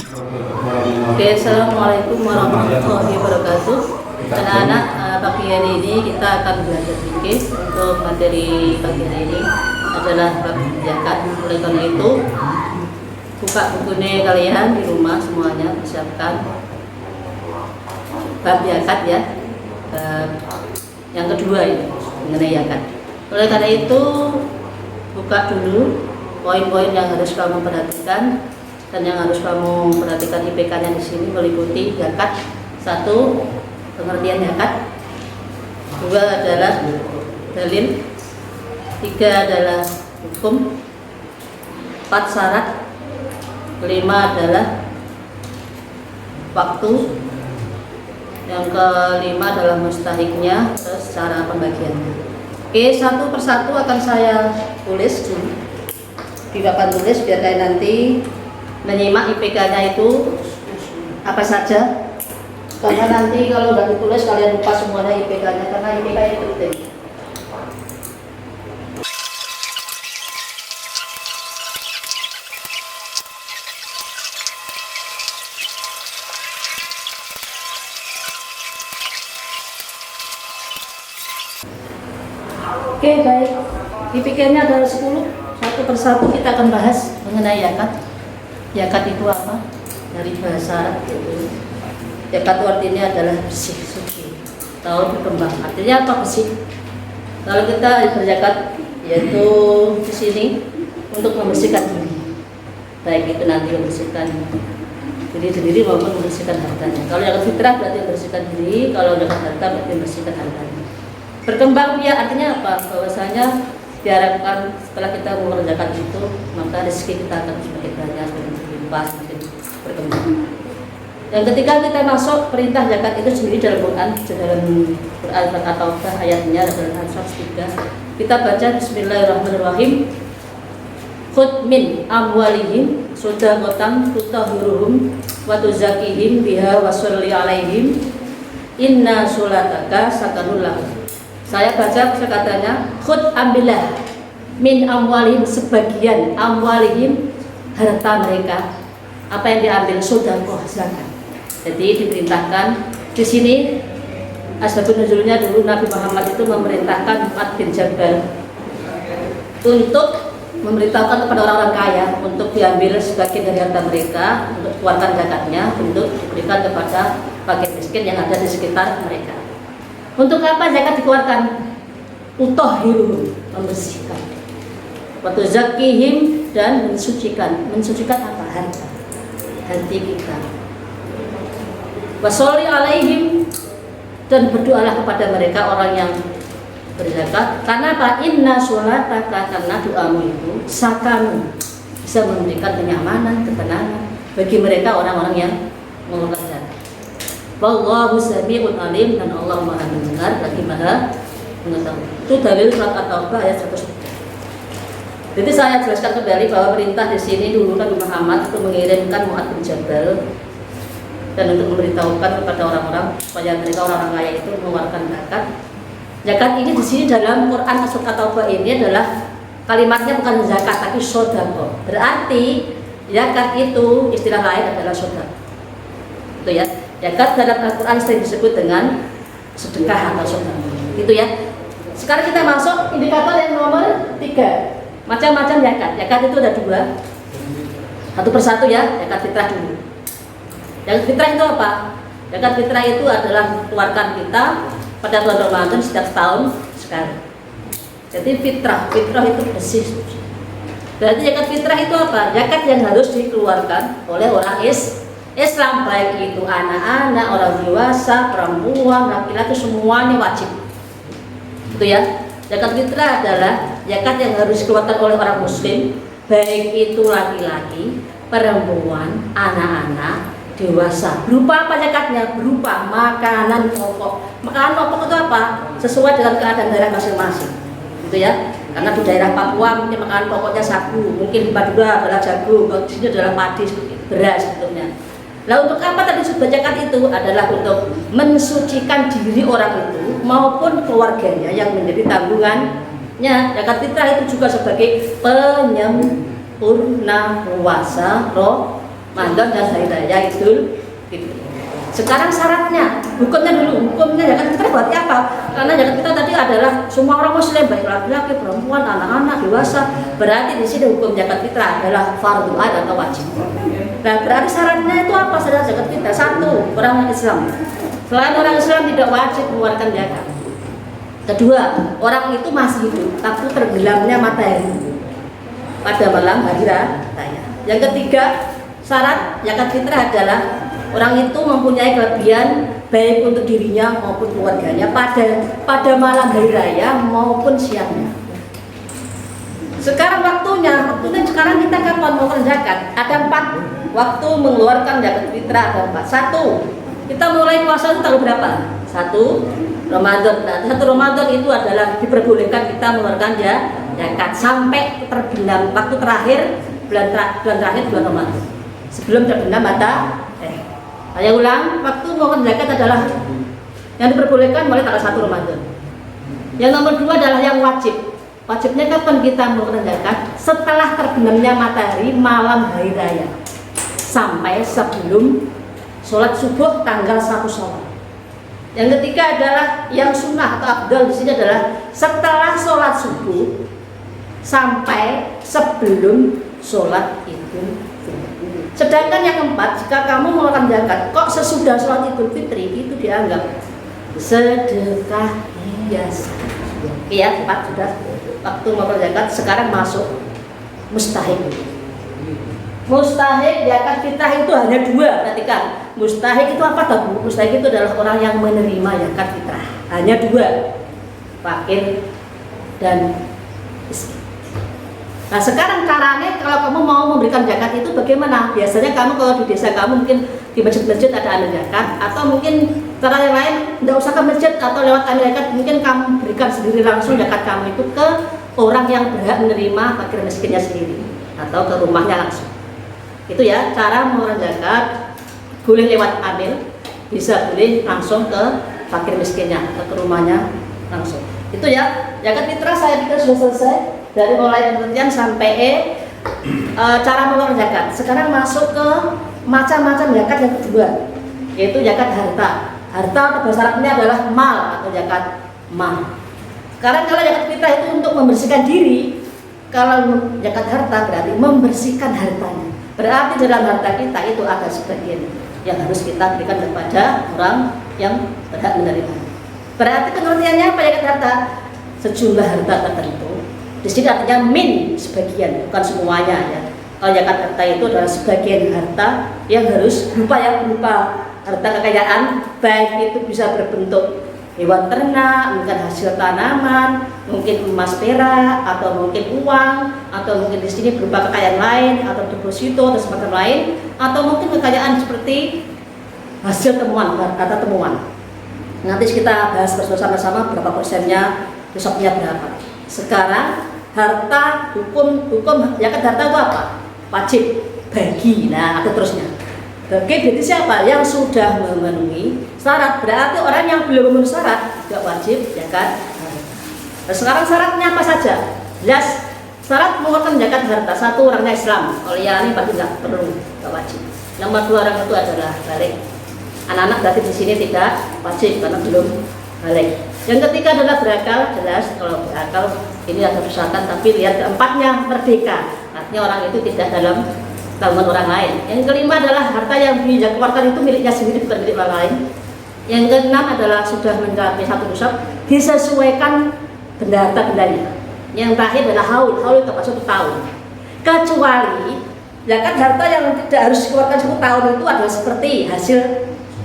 Oke, assalamualaikum warahmatullahi wabarakatuh. Anak-anak, pagi hari ini kita akan belajar fikih. Untuk materi pagi hari ini adalah bab zakat. Oleh karena itu, buka bukunya kalian di rumah semuanya, persiapkan bab zakat ya. Yang kedua ini mengenai zakat. Oleh karena itu, buka dulu poin-poin yang harus kamu perhatikan dan yang harus kamu perhatikan IPK-nya di sini meliputi zakat. 1. Pengertian zakat. 2 adalah dalil. 3 adalah hukum. 4 syarat. 5 adalah waktu. Yang kelima adalah mustahiknya, terus cara pembagiannya. Oke, satu persatu akan saya tulis di papan tulis biar kalian nanti menyimak IPK-nya itu apa saja, karena nanti kalau nggak ditulis kalian lupa semuanya IPK-nya, karena IPK itu penting. Oke, baik, IPK-nya adalah 10. Satu persatu kita akan bahas mengenai zakat. Zakat itu apa? Dari bahasa Arab itu. Zakat artinya adalah bersih, suci, atau berkembang. Artinya apa bersih? Kalau kita berzakat, yaitu di sini untuk membersihkan diri. Baik itu nanti membersihkan diri sendiri maupun membersihkan hartanya. Kalau zakat fitrah berarti membersihkan diri, kalau zakat harta berarti membersihkan hartanya. Berkembang ya artinya apa? Bahwasanya diharapkan setelah kita mengerjakan itu, maka rezeki kita akan semakin banyak, semakin berlimpah, semakin berkembang. Yang ketiga, kita masuk perintah zakat itu sendiri dalam Quran atau ayatnya dalam Al-Anfal 3. Kita baca Bismillahirrahmanirrahim. Khudh min amwalihim shadaqatan tutahhiruhum wa tuzakkihim biha wa sholli alaihim inna sholataka sakanun lahum. Saya baca katanya, khud ambillah min amwalihim, sebagian amwalihim harta mereka. Apa yang diambil? Sedekah, zakat. Jadi diperintahkan di sini asbabun nuzulnya dulu Nabi Muhammad itu memerintahkan Mu'adz bin Jabal untuk memberitahukan kepada orang-orang kaya untuk diambil sebagian dari harta mereka untuk keluarkan zakatnya untuk diberikan kepada fakir miskin yang ada di sekitar mereka. Untuk apa zakat dikeluarkan? Utahhiruhum, membersihkan. Wa tuzakkihim, dan mensucikan. Mensucikan apa? Harta, hati kita. Wa sholli alaihim, dan berdoalah kepada mereka orang yang berzakat. Karena apa? Inna sholataka, karena doamu itu sakanu, bisa memberikan kenyamanan, ketenangan bagi mereka orang-orang yang mengeluarkan zakat. Wallahu sami'un alim, dan Allah Maha mendengar lagi Maha mengetahui. Itu dalil surat At-Taubah ayat 103. Jadi saya jelaskan kembali bahwa perintah di sini dulu Nabi Muhammad itu mengirimkan Mu'adz bin Jabal dan untuk memberitahukan kepada orang-orang supaya mereka orang-orang kaya itu mengeluarkan zakat. Zakat ini di sini dalam Quran surat At-Taubah ini adalah kalimatnya bukan zakat tapi sedekah. Berarti zakat itu istilah lain adalah sedekah. Itu ya. Zakat dalam Al-Quran sering disebut dengan sedekah atau sedekah. Itu ya. Sekarang kita masuk indikator yang nomor 3. Macam-macam zakat. Zakat itu ada 2. Satu persatu ya. Zakat fitrah dulu. Zakat fitrah itu apa? Zakat fitrah itu adalah keluarkan kita pada bulan Ramadan setiap tahun sekali. Jadi fitrah itu bersih. Berarti zakat fitrah itu apa? Zakat yang harus dikeluarkan oleh orang Islam, baik itu anak-anak, orang dewasa, perempuan, laki-laki, semuanya wajib. Itu ya. Zakat fitrah adalah zakat yang harus dikeluarkan oleh orang muslim, baik itu laki-laki, perempuan, anak-anak, dewasa. Berupa apa zakatnya? Berupa makanan pokok. Makanan pokok itu apa? Sesuai dengan keadaan daerah masing-masing. Gitu ya. Karena di daerah Papua mungkin makanan pokoknya sagu, mungkin di Madura adalah jagung, di sini adalah padi, beras sebetulnya. Nah, untuk apa tadi zakat itu? Adalah untuk mensucikan diri orang itu maupun keluarganya yang menjadi tanggungannya. Zakat fitrah itu juga sebagai penyempurna puasa Ramadan dan hari raya Idul Fitri. Sekarang syaratnya, hukumnya dulu. Hukumnya zakat fitrah berarti apa? Karena zakat fitrah tadi adalah semua orang muslim, baik laki-laki, perempuan, anak-anak, dewasa. Berarti di sini hukum zakat fitrah adalah fardhu ain atau wajib. Nah, berarti syaratnya itu apa? Syarat zakat fitrah satu, orang Islam. Selain orang Islam tidak wajib mengeluarkan zakat. Kedua, orang itu masih hidup, tapi tergelamnya matahari pada malam hari raya. Yang ketiga, syarat zakat fitrah adalah orang itu mempunyai kelebihan baik untuk dirinya maupun keluarganya pada malam hari raya maupun siangnya. Sekarang waktunya sekarang kita kapan mau zakat? Ada 4 waktu mengeluarkan zakat fitrah, ada 4. 1, kita mulai puasa itu tanggal berapa? 1 Ramadan. Nah, 1 Ramadan itu adalah diperbolehkan kita mengeluarkan zakat sampai terbenam waktu terakhir bulan terakhir bulan Ramadan. Sebelum terbenam saya ulang, waktu mengeluarkan zakat adalah yang diperbolehkan mulai tanggal 1 Ramadan. Yang nomor 2 adalah yang wajib. Wajibnya kapan kita mengeluarkan zakat? Setelah terbenamnya matahari malam hari raya sampai sebelum sholat subuh tanggal 1 Syawal. Yang ketiga adalah yang sunnah atau afdal di sini adalah setelah sholat subuh sampai sebelum sholat Idul Fitri. Sedangkan yang keempat, jika kamu mengeluarkan zakat kok sesudah sholat Idul Fitri, itu dianggap sedekah biasa. Oke ya, 4 sudah waktu mengeluarkan zakat. Sekarang masuk mustahik. Mustahik zakat fitrah itu hanya 2. Perhatikan, mustahik itu apa tahu? Mustahik itu adalah orang yang menerima zakat fitrah. Hanya 2, fakir dan miskin. Nah, sekarang caranya kalau kamu mau memberikan zakat itu bagaimana? Biasanya kamu kalau di desa kamu mungkin di masjid-masjid ada amil zakat, atau mungkin cara yang lain tidak usah ke masjid atau lewat amil zakat, mungkin kamu berikan sendiri langsung zakat kamu itu ke orang yang berhak menerima fakir miskinnya sendiri atau ke rumahnya langsung. Itu ya cara mengeluarkan zakat. Boleh lewat amil, bisa boleh langsung ke fakir miskinnya atau ke rumahnya langsung. Itu ya zakat fitrah saya pikir sudah selesai. Dari mulai pengertian sampai cara mengeluarkan zakat. Sekarang masuk ke macam-macam zakat yang kedua, yaitu zakat harta. Harta atau bahasa Arabnya adalah mal atau zakat mal. Sekarang kalau zakat fitrah itu untuk membersihkan diri, kalau zakat harta berarti membersihkan hartanya. Berarti dalam harta kita itu ada sebagian yang harus kita berikan kepada orang yang berhak menerima. Berarti pengertiannya apa zakat harta? Sejumlah harta tertentu. Di sini artinya min sebagian, bukan semuanya ya. Kalau zakat harta itu adalah sebagian harta yang harus berupa harta kekayaan, baik itu bisa berbentuk hewan ternak, mungkin hasil tanaman, mungkin emas perak, atau mungkin uang, atau mungkin di sini berupa kekayaan lain, atau deposito atau semacam lain, atau mungkin kekayaan seperti hasil temuan atau temuan. Nanti kita bahas bersama-sama berapa persennya, besoknya berapa. Sekarang harta hukum zakat harta itu apa? Wajib bagi. Nah, atau terusnya. Bagi berarti siapa? Yang sudah memenuhi syarat. Berarti orang yang belum memenuhi syarat tidak wajib zakat harta. Nah, sekarang syaratnya apa saja? Jelas. Syarat mengeluarkan zakat harta. 1, orangnya Islam. Kalau yang ini pasti tidak perlu, tidak wajib. Nomor 2, orang itu adalah balik. Anak-anak berarti di sini tidak wajib karena belum balik. Yang ketiga adalah berakal, jelas kalau berakal ini ada persyaratan, tapi lihat keempatnya merdeka, artinya orang itu tidak dalam tanggungan orang lain. Yang kelima adalah harta yang dikeluarkan itu miliknya sendiri, bukan milik orang lain. Yang keenam adalah sudah mencapai 1 nisab, disesuaikan benda harta bendanya. Yang terakhir adalah haul itu apa? 1 tahun. Kecuali zakat harta yang tidak harus dikeluarkan 1 tahun itu adalah seperti hasil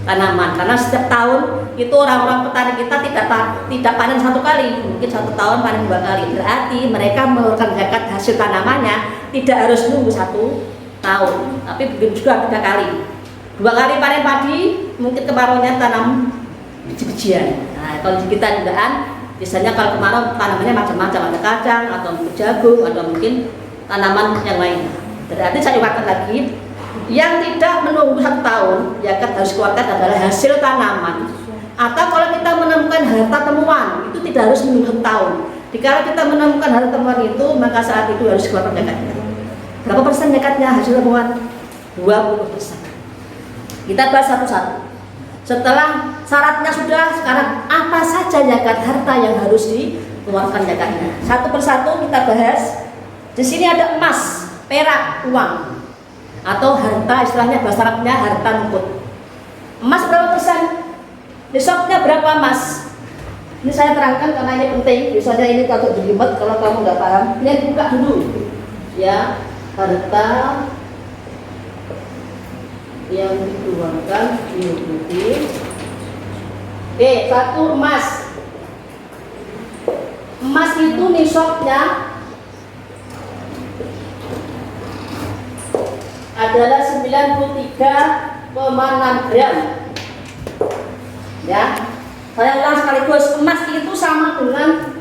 tanaman, karena setiap tahun itu orang-orang petani kita tidak panen 1 kali, mungkin 1 tahun panen 2 kali. Berarti mereka mengeluarkan zakat hasil tanamannya tidak harus nunggu 1 tahun, tapi begitu juga 3 kali. 2 kali panen padi, mungkin kemaraunya tanam biji-bijian. Nah, kalau kita jugaan, biasanya kalau kemarau tanamannya macam-macam, ada kacang atau mungkin jagung atau mungkin tanaman yang lain. Berarti saya ulangi lagi. Yang tidak menunggu 1 tahun, zakat harus keluarkan adalah hasil tanaman. Atau kalau kita menemukan harta temuan, itu tidak harus menunggu 1 tahun. Jika kita menemukan harta temuan itu, maka saat itu harus keluarkan zakatnya. Berapa persen zakatnya hasil temuan? 20%. Kita bahas satu-satu. Setelah syaratnya sudah, sekarang apa saja zakat harta yang harus dikeluarkan zakatnya. Satu persatu kita bahas. Di sini ada emas, perak, uang, atau harta, istilahnya bahasa Arabnya harta nukut. Emas berapa persen? Nisabnya berapa emas? Ini saya terangkan karena ini penting. Biasanya ini kalau jelimet, kalau kamu nggak paham, ini buka dulu. Ya, harta yang dikeluarkan diikuti. Oke, satu emas. Emas itu nisabnya adalah 93,6 gram. Ya, saya ulang sekaligus, emas itu sama dengan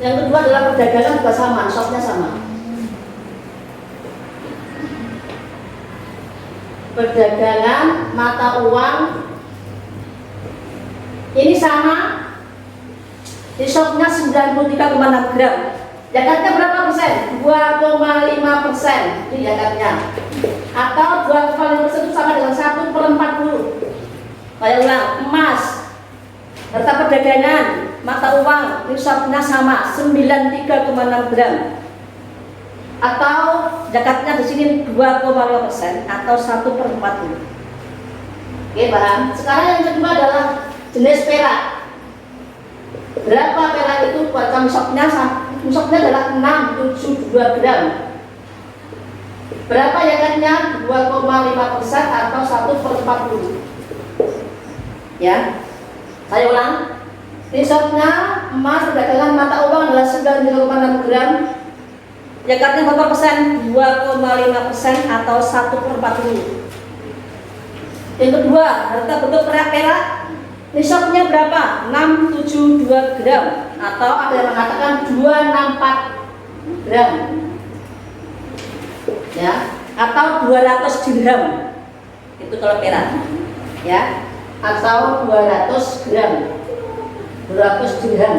yang kedua adalah perdagangan juga sama, nisabnya sama. Perdagangan mata uang ini sama, nisabnya 93,6 gram. Zakatnya berapa persen? 2,5% itu zakatnya. Atau 2,5% itu sama dengan 1/40. Saya ulang, emas, harta perdagangan, mata uang, nisabnya sama, 93,6 gram. Atau zakatnya di sini 2,5% atau 1/40. Oke, paham? Sekarang yang kedua adalah jenis perak. Berapa perak itu buat nisabnya? Nisabnya adalah 672 gram. Berapa zakatnya? 2,5% atau 1/40. Ya, saya ulang. Nisabnya emas perdagangan mata uang adalah 93,6 gram. Zakatnya berapa persen? 2,5% atau 1/40. Yang kedua, harta bentuk perak. Nisabnya berapa? 672 gram atau ada yang mengatakan 264 gram. Ya, atau 200 dirham. Itu kalau perak. Ya, atau 200 gram. 200 dirham.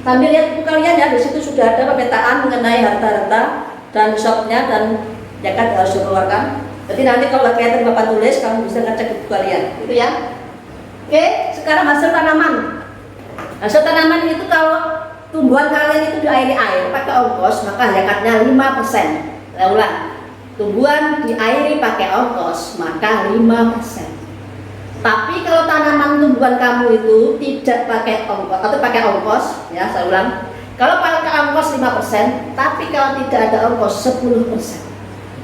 Sambil lihat buku kalian ya, di situ sudah ada pemetaan mengenai harta-harta dan nisabnya dan zakat harus dikeluarkan. Jadi nanti kalau kelihatan Bapak tulis, kamu bisa ngecek buku kalian, gitu ya. Oke, sekarang hasil tanaman. Hasil tanaman itu kalau tumbuhan kalian itu diairi air pakai ongkos, maka zakatnya 5%. Saya ulang, tumbuhan diairi pakai ongkos, maka 5%. Tapi kalau tanaman tumbuhan kamu itu tidak pakai ongkos atau pakai ongkos, ya saya ulang, kalau pakai ongkos 5%, tapi kalau tidak ada ongkos 10%.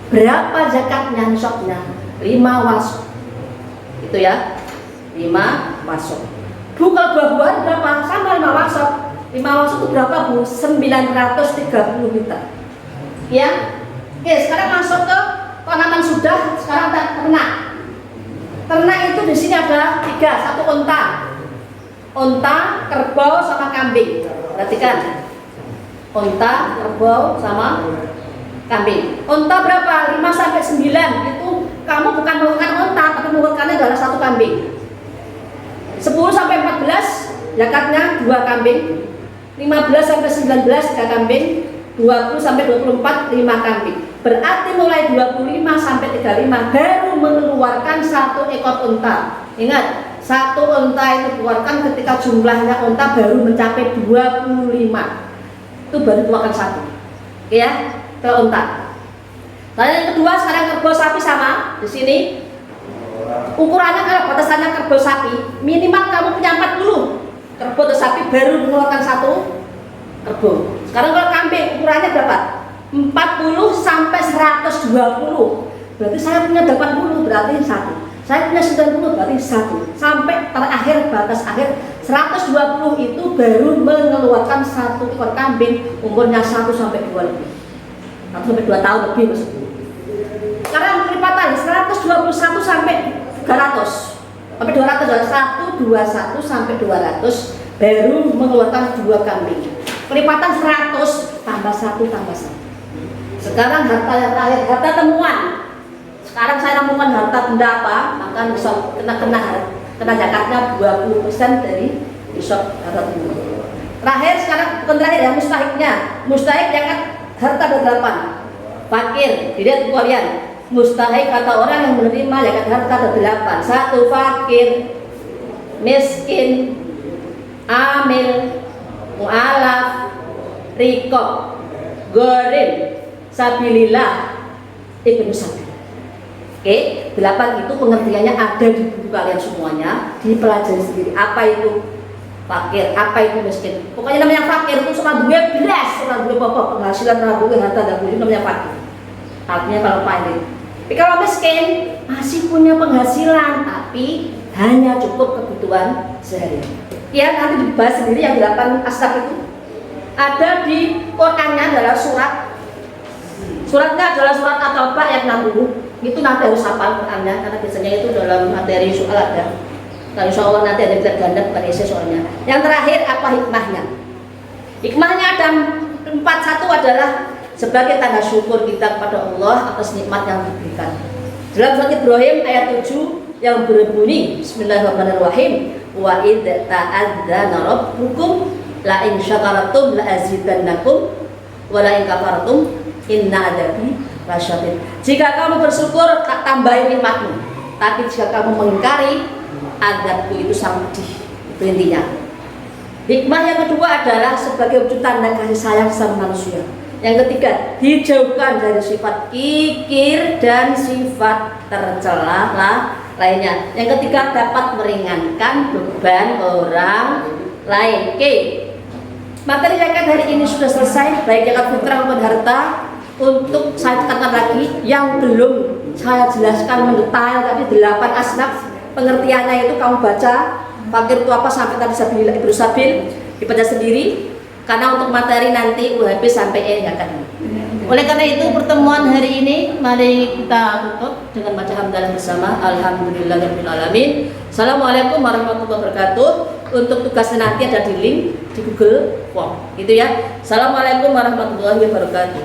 Berapa zakatnya nisabnya? 5 wasok. Itu ya, 5 wasok. Bu, kalau buah-buahan berapa? Sama 5 wasok. 5 wasok itu berapa, Bu? 930 liter. Ya. Oke, sekarang masuk ke tanaman sudah, sekarang ternak. Ternak itu di sini ada 3, satu unta, kerbau sama kambing. Perhatikan, unta, kerbau sama kambing. Unta berapa? 5 sampai 9 itu kamu bukan mengukurkan unta, tapi mengukurkannya adalah satu kambing. 10 sampai 14 zakatnya 2 kambing. 15 sampai 19 3 kambing. 20 sampai 24 5 kambing. Berarti mulai 25 sampai 35 baru mengeluarkan 1 ekor unta. Ingat, 1 unta itu dikeluarkan ketika jumlahnya unta baru mencapai 25. Itu baru keluarkan 1. Oke ya, ke unta. Lalu yang kedua sekarang kerbau sapi sama. Di sini ukurannya kalau batasannya kerbau sapi minimal kamu punya 40 kerbau atau sapi baru mengeluarkan 1 kerbau. Sekarang kalau kambing ukurannya berapa? 40 sampai 120. Berarti saya punya 80 berarti 1. Saya punya 90 berarti 1. Sampai terakhir batas akhir 120 itu baru mengeluarkan 1 ekor kambing umurnya 1 sampai 2 lebih. 1 sampai 2 tahun lebih maksudnya. Sekarang kelipatan 121 sampai 300. Sampai 200 adalah 121 sampai 200 baru mengeluarkan 2 kambing. Kelipatan 100 tambah 1 tambah 1. Sekarang harta yang terakhir, harta temuan. Sekarang saya temukan harta benda apa, maka bisa kena zakatnya 20% dari nisab harta temuan. Terakhir sekarang bukan terakhir ya, mustahiknya. Mustahik zakat harta ada 8. Fakir, dilihat kalian. mustahik kata orang yang menerima zakat harta ada 8. 1. Fakir, miskin, amil, mu'alaf, rikob, gorim, sabilillah, ibnu sabil. Oke, 8 itu pengertiannya ada di buku kalian semuanya, dipelajari sendiri. Apa itu fakir, apa itu miskin. Pokoknya namanya fakir itu cuma duit belas, cuma duit pokok, penghasilan, duit harta dan duit, namanya fakir. Artinya kalau pandai. Tapi kalau miskin masih punya penghasilan, tapi hanya cukup kebutuhan sehari. Ya nanti dibahas sendiri yang 8 asnaf itu. Ada di Qurannya adalah suratnya adalah surat At-Taubah ayat 60. Itu nanti harus hafal Qurannya karena biasanya itu dalam materi soal ada. Nah, insya Allah nanti ada kita ganda bukan isi soalnya. Yang terakhir apa hikmahnya? Hikmahnya ada 4. 1 adalah sebagai tanda syukur kita kepada Allah atas nikmat yang diberikan. Dalam surat Ibrahim ayat 7 yang berbunyi Bismillahirrahmanirrahim, wa id ta'adzana rabbukum la in syakaratum la azidannakum wa la in kafartum inna adabi lasyadid. Jika kamu bersyukur tak tambahin nikmatmu, tapi jika kamu mengingkari azabku itu sangat pedih. Itu intinya. Hikmah yang kedua adalah sebagai wujud tanda kasih sayang sama manusia. Yang ketiga, dijauhkan dari sifat kikir dan sifat tercela lainnya. Yang ketiga, dapat meringankan beban orang lain. Oke, materi zakat hari ini sudah selesai, baik zakat fitrah maupun harta. Untuk saya katakan lagi, yang belum saya jelaskan mendetail tadi 8 asnaf, pengertiannya itu kamu baca. Fakir itu apa sampai tadi sabilillah ibnu sabil dibaca sendiri. Karena untuk materi nanti UHP sampai zakat. Oleh karena itu pertemuan hari ini mari kita tutup dengan baca hamdalah bersama. Alhamdulillahirabbil alamin. Assalamualaikum warahmatullahi wabarakatuh. Untuk tugasnya nanti ada di link di Google Form. Gitu ya. Assalamualaikum warahmatullahi wabarakatuh.